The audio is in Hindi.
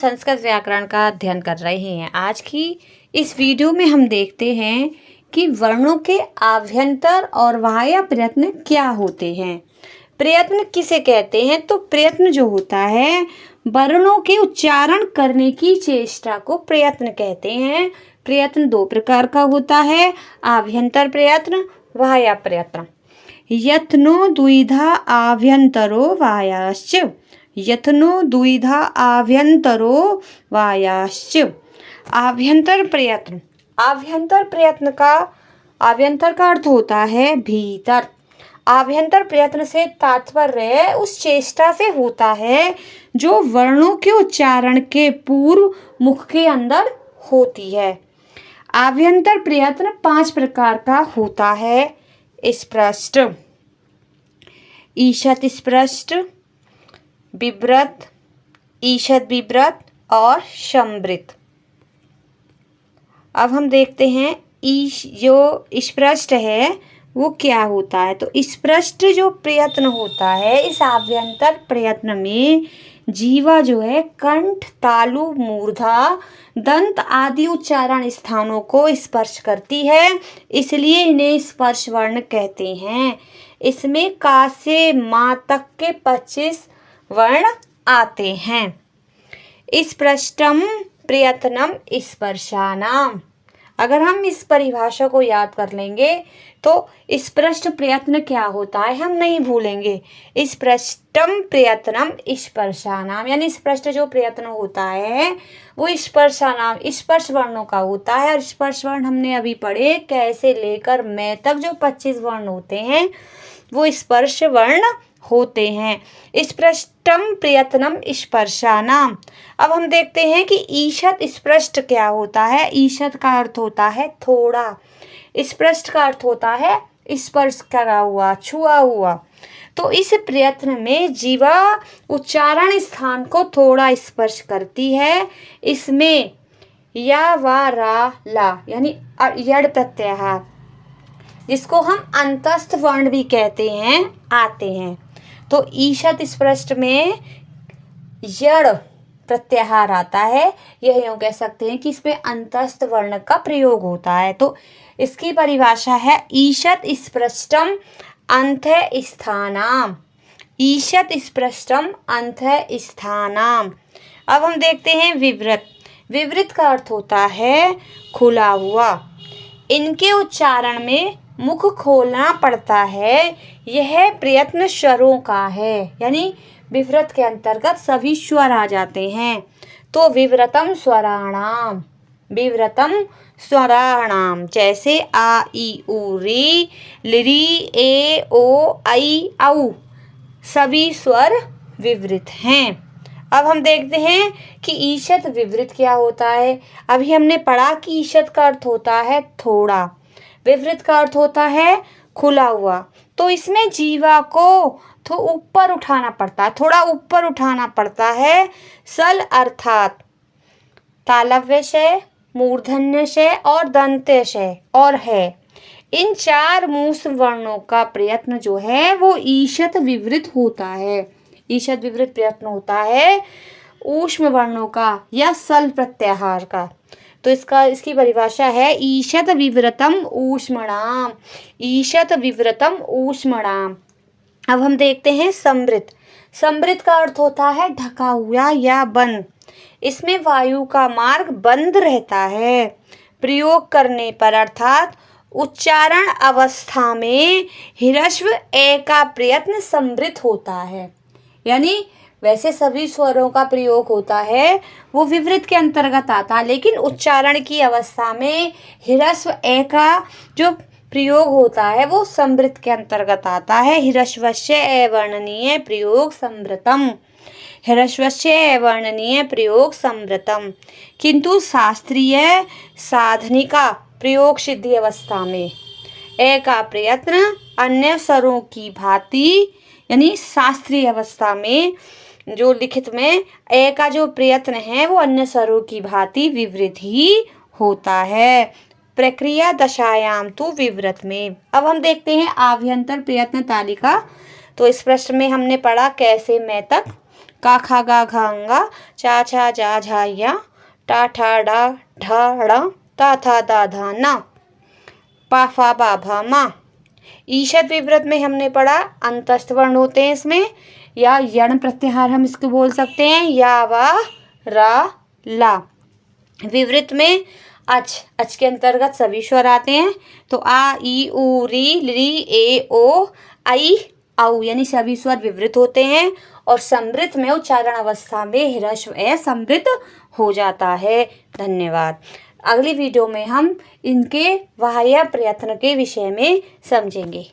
संस्कृत व्याकरण का अध्ययन कर रहे हैं। आज की इस वीडियो में हम देखते हैं कि वर्णों के आभ्यंतर और बाह्य प्रयत्न क्या होते हैं। प्रयत्न किसे कहते हैं? तो प्रयत्न जो होता है वर्णों के उच्चारण करने की चेष्टा को प्रयत्न कहते हैं। प्रयत्न दो प्रकार का होता है, आभ्यंतर प्रयत्न, बाह्य प्रयत्न। यत्नो द्विधा आभ्यंतरो बाह्यश्च, यत्नो द्विधा आभ्यंतरो बाह्यश्च। आभ्यंतर प्रयत्न, आभ्यंतर प्रयत्न का आभ्यंतर का अर्थ होता है भीतर। आभ्यंतर प्रयत्न से तात्पर्य उस चेष्टा से होता है जो वर्णों के उच्चारण के पूर्व मुख के अंदर होती है। आभ्यंतर प्रयत्न 5 प्रकार का होता है। स्पष्ट, ईषत् स्पष्ट, विव्रत, ईषत् विव्रत और संवृत। अब हम देखते हैं जो स्पष्ट है वो क्या होता है। तो स्पष्ट जो प्रयत्न होता है, इस आभ्यंतर प्रयत्न में जीवा जो है कंठ, तालु, मूर्धा, दंत आदि उच्चारण स्थानों को स्पर्श करती है, इसलिए इन्हें स्पर्श वर्ण कहते हैं। इसमें का से माँ तक के 25 वर्ण आते हैं। स्पष्टम प्रयत्नम स्पर्शानाम। अगर हम इस परिभाषा को याद कर लेंगे तो स्पष्ट प्रयत्न क्या होता है हम नहीं भूलेंगे। स्पष्टम प्रयत्नम स्पर्शानाम, यानी स्पष्ट जो प्रयत्न होता है वो स्पर्शानाम स्पर्श वर्णों का होता है। और स्पर्श वर्ण हमने अभी पढ़े, कैसे लेकर मैं तक जो 25 वर्ण होते हैं वो स्पर्श वर्ण होते हैं। स्पष्टम प्रयत्नम स्पर्शानाम। अब हम देखते हैं कि ईषत् स्पष्ट क्या होता है। ईषत् का अर्थ होता है थोड़ा, स्पष्ट का अर्थ होता है स्पर्श करा हुआ, छुआ हुआ। तो इस प्रयत्न में जीवा उच्चारण स्थान को थोड़ा स्पर्श करती है। इसमें या वा रा ला यानी यड प्रत्याहार, जिसको हम अंतस्थ वर्ण भी कहते हैं, आते हैं। तो ईषत् स्पष्ट में यड़ प्रत्याहार आता है। यह यूँ कह सकते हैं कि इसमें अंतस्थ वर्ण का प्रयोग होता है। तो इसकी परिभाषा है ईषत् स्पष्टम अंतः स्थानाम। ईषत् स्पष्टम अंतः स्थानाम। अब हम देखते हैं विवृत। विवृत का अर्थ होता है खुला हुआ। इनके उच्चारण में मुख खोलना पड़ता है। यह प्रयत्न स्वरों का है, यानी विवृत के अंतर्गत सभी स्वर आ जाते हैं। तो विव्रतम स्वराणाम, विव्रतम स्वराणाम, जैसे आ ई उ री, लिरी ए ओ आई औ, सभी स्वर विवृत हैं। अब हम देखते हैं कि ईषत् विवृत क्या होता है। अभी हमने पढ़ा कि ईषत् का अर्थ होता है थोड़ा, विवृत का अर्थ होता है खुला हुआ। तो इसमें जीवा को तो ऊपर उठाना पड़ता है, थोड़ा ऊपर उठाना पड़ता है। सल अर्थात तालव्य से, मूर्धन्य से और दंत्य से और है, इन 4 मूस वर्णों का प्रयत्न जो है वो ईषत् विवृत होता है। ईषत् विवृत प्रयत्न होता है ऊष्म वर्णों का या सल प्रत्याहार का। तो इसकी परिभाषा है ईषत् विवृतम ऊष्मणाम, ईषत् विवृतम ऊष्मणाम। अब हम देखते हैं संवृत। संवृत का अर्थ होता है ढका हुआ या बंद। इसमें वायु का मार्ग बंद रहता है। प्रयोग करने पर अर्थात उच्चारण अवस्था में ह्रस्व ए का प्रयत्न संवृत होता है। यानी वैसे सभी स्वरों का प्रयोग होता है वो विवृत के अंतर्गत आता है, लेकिन उच्चारण की अवस्था में ह्रस्व ए का जो प्रयोग होता है वो संवृत के अंतर्गत आता है। ह्रस्वस्य अवर्णनीय प्रयोग संवृतम, ह्रस्वस्य अवर्णनीय प्रयोग संवृतम। किंतु शास्त्रीय साधनिका प्रयोग सिद्धि अवस्था में ए का प्रयत्न अन्य स्वरों की भांति, यानी शास्त्रीय अवस्था में जो लिखित में ए का जो प्रयत्न है वो अन्य स्वरों की भांति विवृत ही होता है। प्रक्रिया दशायाम तो विवृत में। अब हम देखते हैं आभ्यंतर प्रयत्न तालिका। तो इस प्रश्न में हमने पढ़ा कैसे मैं तक, का खा गा घांगा, चा छा जा झाया, टा ठा डा ढा ड़ा, ता था दा धा ना, पा फा बा भा मा। ईशद विवृत में हमने पढ़ा अंतस्थ वर्ण होते हैं इसमें, या यण प्रत्याहार हम इसको बोल सकते हैं, या वा रा ला। विवृत में अच के अंतर्गत सभी स्वर आते हैं, तो आ ई उ री ए ओ आई औ यानी सभी स्वर विवृत होते हैं, और समृत में उच्चारण अवस्था में ह्रस्व ए समृत हो जाता है। धन्यवाद। अगली वीडियो में हम इनके बाह्य प्रयत्न के विषय में समझेंगे।